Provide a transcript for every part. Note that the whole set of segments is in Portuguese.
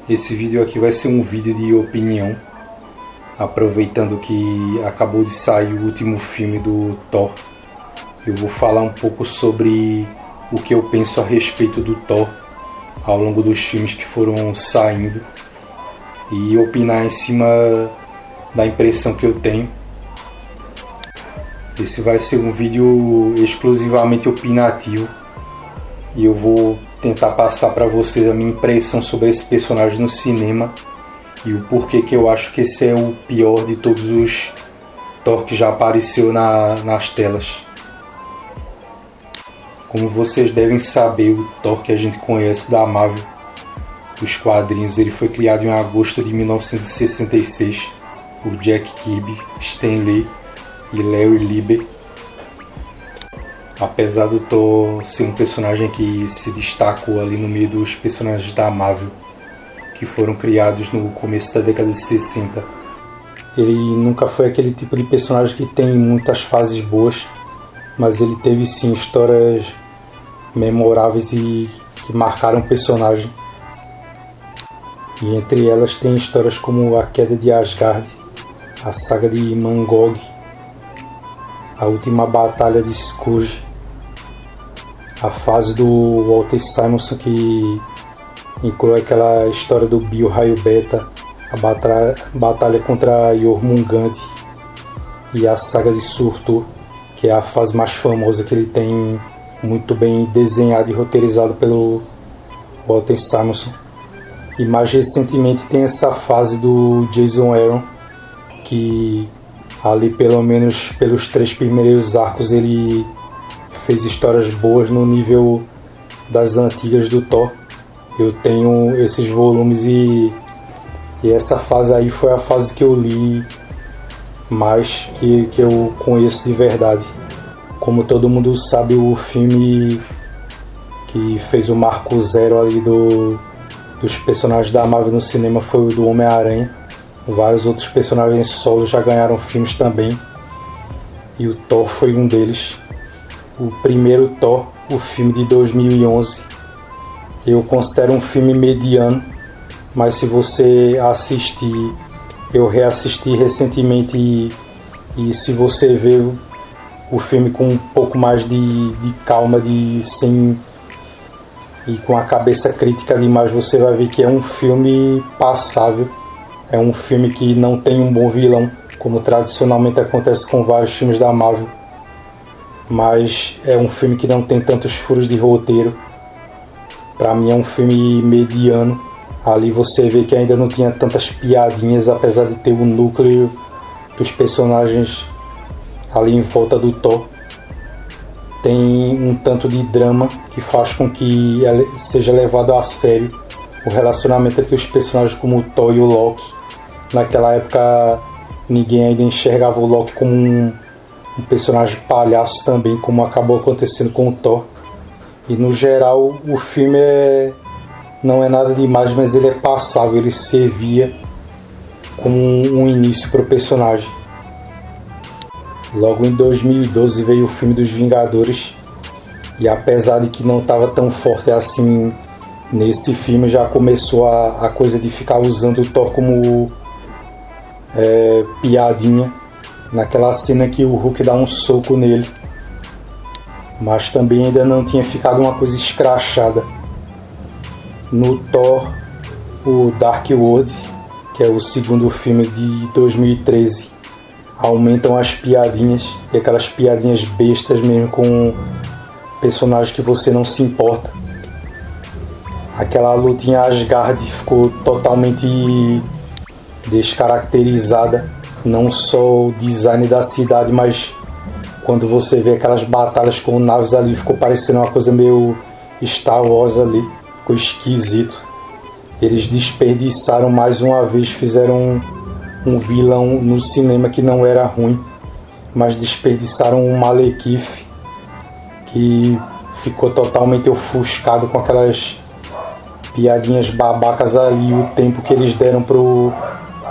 Esse vídeo aqui vai ser um vídeo de opinião, aproveitando que acabou de sair o último filme do Thor. Eu vou falar um pouco sobre o que eu penso a respeito do Thor ao longo dos filmes que foram saindo e opinar em cima da impressão que eu tenho. Esse vai ser um vídeo exclusivamente opinativo e eu vou tentar passar para vocês a minha impressão sobre esse personagem no cinema e o porquê que eu acho que esse é o pior de todos os Thor que já apareceu nas telas. Como vocês devem saber, o Thor que a gente conhece da Marvel, dos quadrinhos, ele foi criado em agosto de 1966 por Jack Kirby, Stan Lee e Larry Lieber. Apesar do Thor ser um personagem que se destacou ali no meio dos personagens da Marvel, que foram criados no começo da década de 60, ele nunca foi aquele tipo de personagem que tem muitas fases boas, mas ele teve sim histórias memoráveis e que marcaram o personagem. E entre elas tem histórias como a queda de Asgard, a saga de Mangog, a última batalha de Scourge, a fase do Walter Simonson, que inclui aquela história do Bill Raio Beta, a batalha contra Jormungand e a saga de Surtur, que é a fase mais famosa que ele tem, muito bem desenhado e roteirizado pelo Walter Simonson. E mais recentemente tem essa fase do Jason Aaron, que ali pelo menos pelos 3 primeiros arcos ele fez histórias boas no nível das antigas do Thor. Eu tenho esses volumes e essa fase aí foi a fase que eu li mais, que eu conheço de verdade. Como todo mundo sabe, o filme que fez o marco zero ali dos personagens da Marvel no cinema foi o do Homem-Aranha. Vários outros personagens solos já ganharam filmes também, e o Thor foi um deles. O primeiro Thor, o filme de 2011, eu considero um filme mediano, mas se você assistir, eu reassisti recentemente e se você ver o filme com um pouco mais de calma, e com a cabeça crítica demais, você vai ver que é um filme passável. É um filme que não tem um bom vilão, como tradicionalmente acontece com vários filmes da Marvel, mas é um filme que não tem tantos furos de roteiro. Para mim é um filme mediano. Ali você vê que ainda não tinha tantas piadinhas, apesar de ter o núcleo dos personagens ali em volta do Thor. Tem um tanto de drama que faz com que seja levado a sério o relacionamento entre os personagens como o Thor e o Loki. Naquela época ninguém ainda enxergava o Loki como um personagem palhaço também, como acabou acontecendo com o Thor. E no geral o filme não é nada demais, mas ele é passável, ele servia como um início para o personagem. Logo em 2012 veio o filme dos Vingadores, e apesar de que não estava tão forte assim nesse filme, já começou a coisa de ficar usando o Thor como piadinha, naquela cena que o Hulk dá um soco nele, mas também ainda não tinha ficado uma coisa escrachada. No Thor, o Dark World, que é o segundo filme de 2013, aumentam as piadinhas, e aquelas piadinhas bestas mesmo, com personagens que você não se importa. Aquela luta em Asgard ficou totalmente descaracterizada, não só o design da cidade, mas quando você vê aquelas batalhas com naves ali, ficou parecendo uma coisa meio Star Wars ali, ficou esquisito. Eles desperdiçaram mais uma vez, fizeram um vilão no cinema que não era ruim, mas desperdiçaram um Malekith que ficou totalmente ofuscado com aquelas piadinhas babacas ali, o tempo que eles deram pro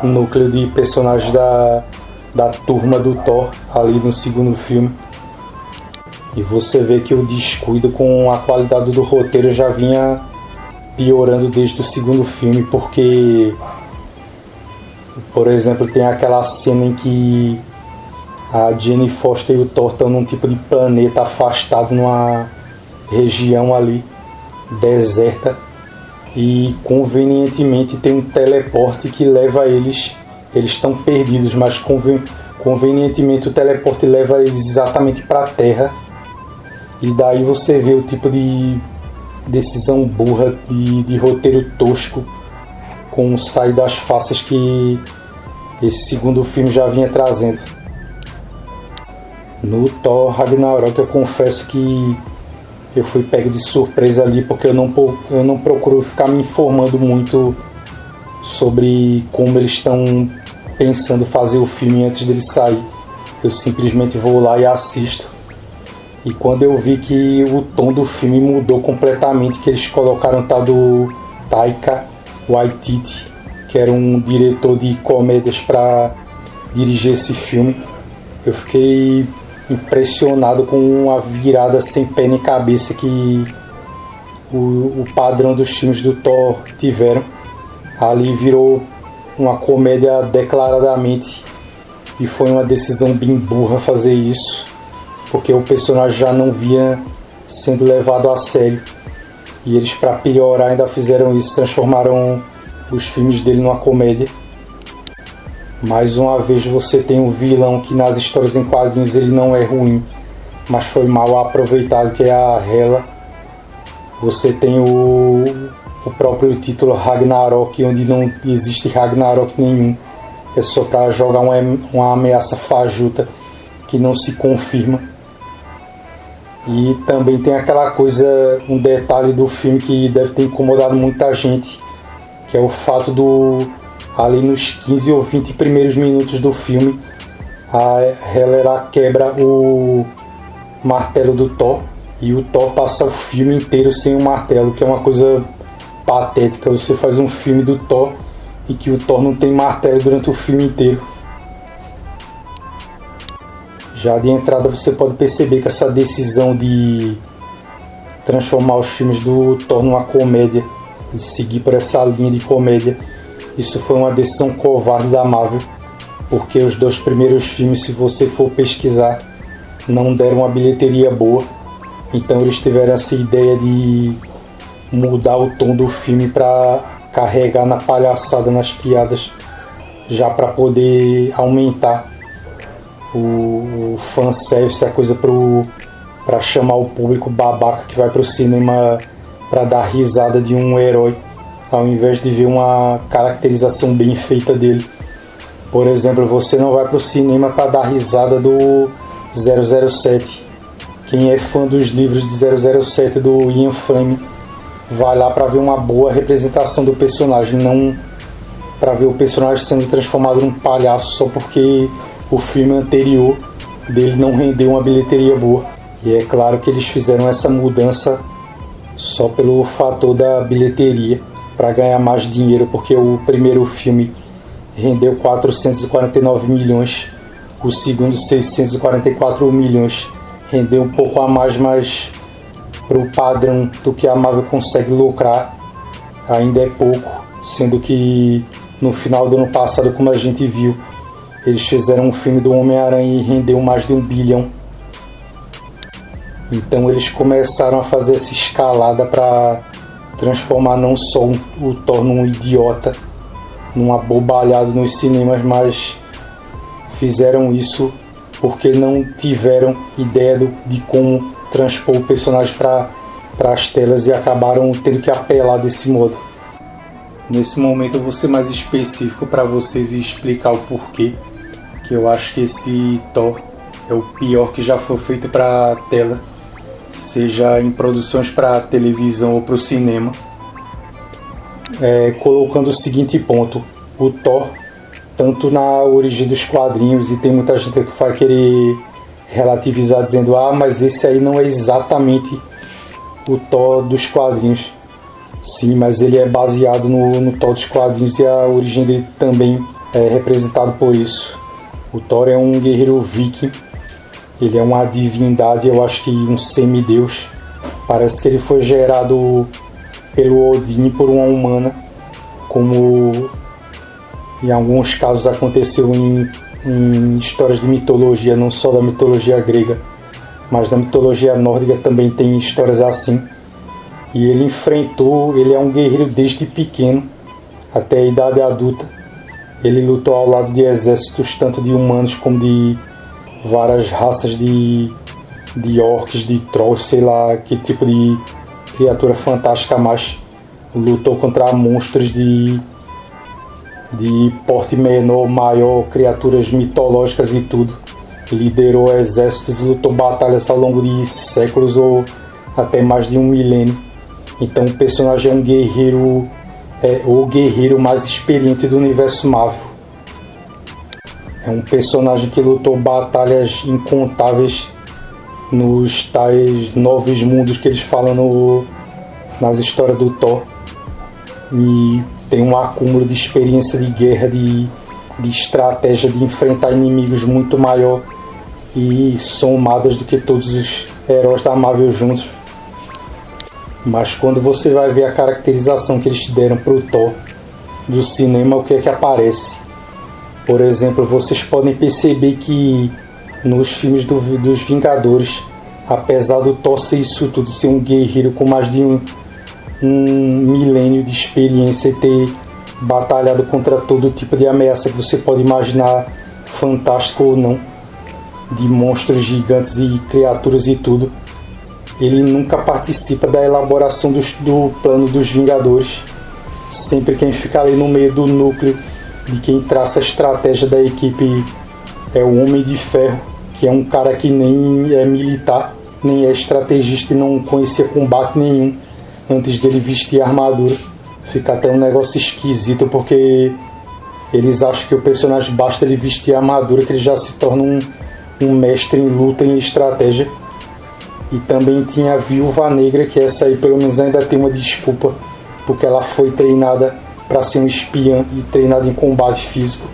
núcleo de personagens da turma do Thor ali no segundo filme. E você vê que o descuido com a qualidade do roteiro já vinha piorando desde o segundo filme, porque, por exemplo, tem aquela cena em que a Jane Foster e o Thor estão num tipo de planeta afastado numa região ali deserta, e convenientemente tem um teleporte que leva eles estão perdidos, mas convenientemente o teleporte leva eles exatamente para a Terra, e daí você vê o tipo de decisão burra, de roteiro tosco, com sai das faces que esse segundo filme já vinha trazendo. No Thor Ragnarok eu confesso que eu fui pego de surpresa ali, porque eu não procuro ficar me informando muito sobre como eles estão pensando fazer o filme antes dele sair. Eu simplesmente vou lá e assisto. E quando eu vi que o tom do filme mudou completamente, que eles colocaram tal do Taika Waititi, que era um diretor de comédias, para dirigir esse filme, eu fiquei impressionado com a virada sem pé nem cabeça que o padrão dos filmes do Thor tiveram. Ali virou uma comédia declaradamente, e foi uma decisão bem burra fazer isso, porque o personagem já não vinha sendo levado a sério, e eles, para piorar, ainda fizeram isso, transformaram os filmes dele numa comédia. Mais uma vez você tem um vilão que nas histórias em quadrinhos ele não é ruim, mas foi mal aproveitado, que é a Hela. Você tem o próprio título Ragnarok, onde não existe Ragnarok nenhum, é só para jogar uma ameaça fajuta que não se confirma. E também tem aquela coisa, um detalhe do filme que deve ter incomodado muita gente, que é o fato ali nos 15 ou 20 primeiros minutos do filme, a Hela quebra o martelo do Thor, e o Thor passa o filme inteiro sem o martelo, que é uma coisa patética. Você faz um filme do Thor e que o Thor não tem martelo durante o filme inteiro. Já de entrada você pode perceber que essa decisão de transformar os filmes do Thor numa comédia, de seguir por essa linha de comédia, isso foi uma decisão covarde da Marvel, porque os 2 primeiros filmes, se você for pesquisar, não deram uma bilheteria boa. Então eles tiveram essa ideia de mudar o tom do filme para carregar na palhaçada, nas piadas, já para poder aumentar o fanservice, a coisa para chamar o público babaca que vai pro cinema para dar risada de um herói, ao invés de ver uma caracterização bem feita dele. Por exemplo, você não vai pro cinema para dar risada do 007. Quem é fã dos livros de 007 do Ian Fleming vai lá para ver uma boa representação do personagem, não para ver o personagem sendo transformado num palhaço só porque o filme anterior dele não rendeu uma bilheteria boa. E é claro que eles fizeram essa mudança só pelo fator da bilheteria, para ganhar mais dinheiro, porque o primeiro filme rendeu 449 milhões, o segundo 644 milhões, rendeu um pouco a mais, mas para o padrão do que a Marvel consegue lucrar ainda é pouco, sendo que no final do ano passado, como a gente viu, eles fizeram um filme do Homem-Aranha e rendeu mais de 1 bilhão. Então eles começaram a fazer essa escalada para transformar não só o Thor num idiota, num abobalhado nos cinemas, mas fizeram isso porque não tiveram ideia de como transpor o personagem para as telas e acabaram tendo que apelar desse modo. Nesse momento eu vou ser mais específico para vocês e explicar o porquê que eu acho que esse Thor é o pior que já foi feito para a tela, seja em produções para televisão ou para o cinema. Colocando o seguinte ponto: o Thor, tanto na origem dos quadrinhos, e tem muita gente que vai querer relativizar dizendo mas esse aí não é exatamente o Thor dos quadrinhos. Sim, mas ele é baseado no Thor dos quadrinhos, e a origem dele também é representado por isso. O Thor é um guerreiro viking, ele é uma divindade, eu acho que um semideus. Parece que ele foi gerado pelo Odin por uma humana, como em alguns casos aconteceu em histórias de mitologia, não só da mitologia grega, mas da mitologia nórdica também tem histórias assim. E ele é um guerreiro desde pequeno até a idade adulta. Ele lutou ao lado de exércitos tanto de humanos como de várias raças de orcs, de trolls, sei lá que tipo de criatura fantástica mais. Lutou contra monstros de porte menor, maior, criaturas mitológicas e tudo. Liderou exércitos e lutou batalhas ao longo de séculos ou até mais de um milênio. Então o personagem é um guerreiro, o guerreiro mais experiente do universo Marvel. É um personagem que lutou batalhas incontáveis nos tais novos mundos que eles falam nas histórias do Thor. E tem um acúmulo de experiência de guerra, de estratégia, de enfrentar inimigos muito maior e somadas do que todos os heróis da Marvel juntos. Mas quando você vai ver a caracterização que eles deram para o Thor do cinema, o que é que aparece? Por exemplo, vocês podem perceber que nos filmes dos Vingadores, apesar do Thor ser isso tudo, ser um guerreiro com mais de um milênio de experiência e ter batalhado contra todo tipo de ameaça que você pode imaginar, fantástico ou não, de monstros gigantes e criaturas e tudo, ele nunca participa da elaboração do plano dos Vingadores. Sempre quem fica ali no meio do núcleo de quem traça a estratégia da equipe é o Homem de Ferro, que é um cara que nem é militar, nem é estrategista e não conhecia combate nenhum antes dele vestir a armadura. Fica até um negócio esquisito, porque eles acham que o personagem basta ele vestir a armadura que ele já se torna um mestre em luta e estratégia. E também tinha a Viúva Negra, que essa aí pelo menos ainda tem uma desculpa, porque ela foi treinada para ser um espiã e treinada em combate físico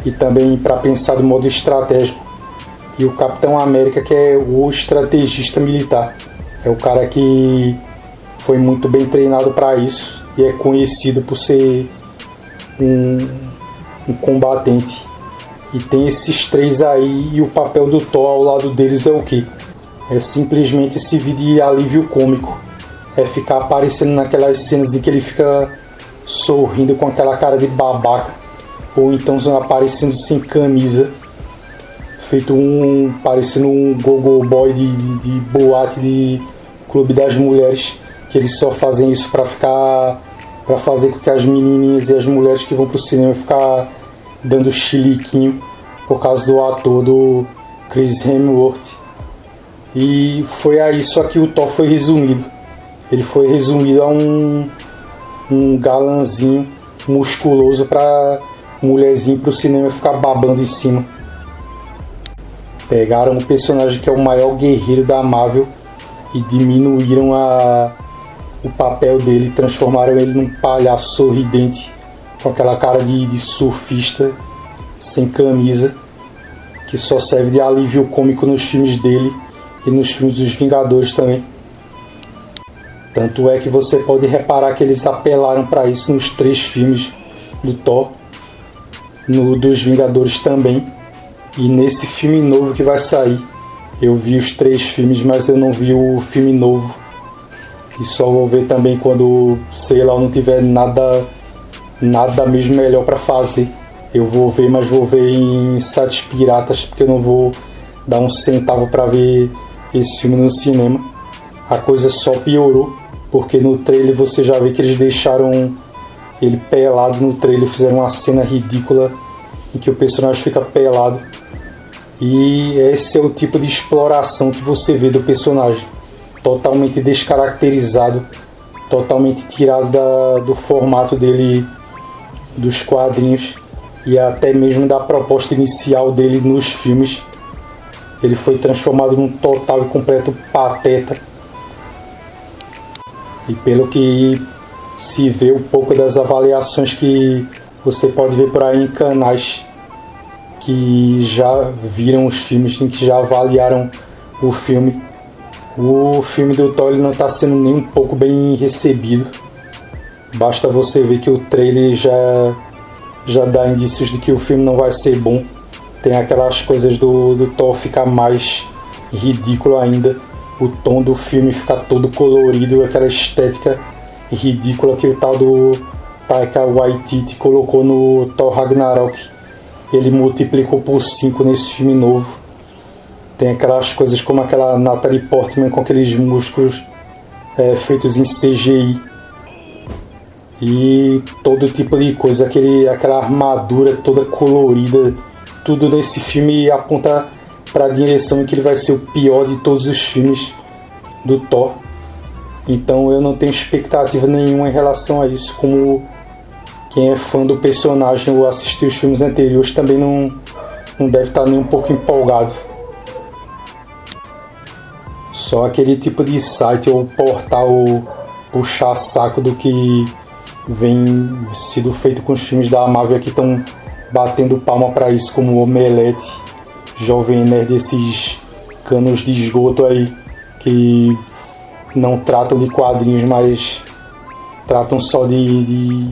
e também para pensar de modo estratégico. E o Capitão América, que é o estrategista militar, é o cara que foi muito bem treinado para isso e é conhecido por ser um combatente. E tem esses três aí, e o papel do Thor ao lado deles é o quê? É simplesmente servir de alívio cômico. É ficar aparecendo naquelas cenas em que ele fica sorrindo com aquela cara de babaca, ou então aparecendo sem camisa, parecendo um gogo boy de boate de clube das mulheres, que eles só fazem isso para fazer com que as menininhas e as mulheres que vão pro cinema ficar dando chiliquinho por causa do ator do Chris Hemsworth. E foi a isso que o Thor foi resumido. Ele foi resumido a um galanzinho musculoso para mulherzinho pro cinema ficar babando em cima. Pegaram o personagem que é o maior guerreiro da Marvel e diminuíram o papel dele, transformaram ele num palhaço sorridente com aquela cara de surfista sem camisa, que só serve de alívio cômico nos filmes dele e nos filmes dos Vingadores também. Tanto é que você pode reparar que eles apelaram para isso nos 3 filmes do Thor, no dos Vingadores também, e nesse filme novo que vai sair. Eu vi os 3 filmes, mas eu não vi o filme novo, e só vou ver também quando, sei lá, eu não tiver nada mesmo melhor para fazer. Eu vou ver, mas vou ver em sites piratas, porque eu não vou dar um centavo para ver esse filme no cinema. A coisa só piorou, porque no trailer você já vê que eles deixaram ele pelado no trailer, fizeram uma cena ridícula em que o personagem fica pelado. E esse é o tipo de exploração que você vê do personagem, totalmente descaracterizado, totalmente tirado do formato dele, dos quadrinhos e até mesmo da proposta inicial dele nos filmes. Ele foi transformado num total e completo pateta. E pelo que se vê um pouco das avaliações que você pode ver por aí em canais que já viram os filmes, que já avaliaram o filme, O filme do Thor ele não está sendo nem um pouco bem recebido. Basta você ver que o trailer já dá indícios de que o filme não vai ser bom. Tem aquelas coisas do Thor ficar mais ridículo ainda. O tom do filme ficar todo colorido, aquela estética ridícula que o tal do Taika Waititi colocou no Thor Ragnarok. Ele multiplicou por 5 nesse filme novo. Tem aquelas coisas como aquela Natalie Portman com aqueles músculos feitos em CGI. E todo tipo de coisa, aquela armadura toda colorida. Tudo nesse filme aponta para a direção em que ele vai ser o pior de todos os filmes do Thor. Então eu não tenho expectativa nenhuma em relação a isso. Como quem é fã do personagem ou assistiu os filmes anteriores também não deve estar nem um pouco empolgado. Só aquele tipo de site ou portal puxar saco do que vem sido feito com os filmes da Marvel que estão batendo palma para isso, como o Omelete, Jovem Nerd, esses canos de esgoto aí que não tratam de quadrinhos, mas tratam só de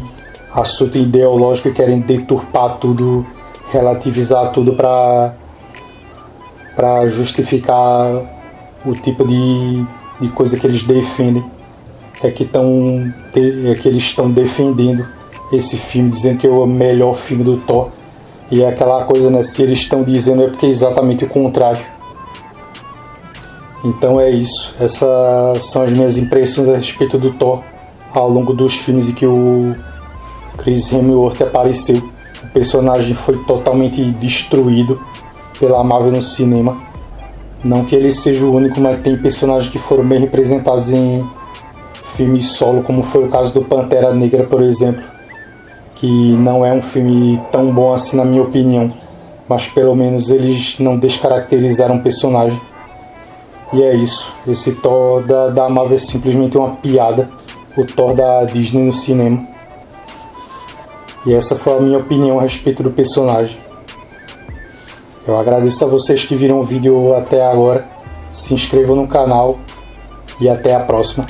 assunto ideológico e querem deturpar tudo, relativizar tudo para justificar o tipo de coisa que eles defendem. É que eles estão defendendo esse filme, dizendo que é o melhor filme do Thor. E é aquela coisa, né? Se eles estão dizendo é porque é exatamente o contrário. Então é isso. Essas são as minhas impressões a respeito do Thor ao longo dos filmes em que o Chris Hemsworth apareceu. O personagem foi totalmente destruído pela Marvel no cinema. Não que ele seja o único, mas tem personagens que foram bem representados em filmes solo, como foi o caso do Pantera Negra, por exemplo, que não é um filme tão bom assim na minha opinião, mas pelo menos eles não descaracterizaram o personagem. E é isso, esse Thor da Marvel é simplesmente uma piada, o Thor da Disney no cinema. E essa foi a minha opinião a respeito do personagem. Eu agradeço a vocês que viram o vídeo até agora, se inscrevam no canal e até a próxima.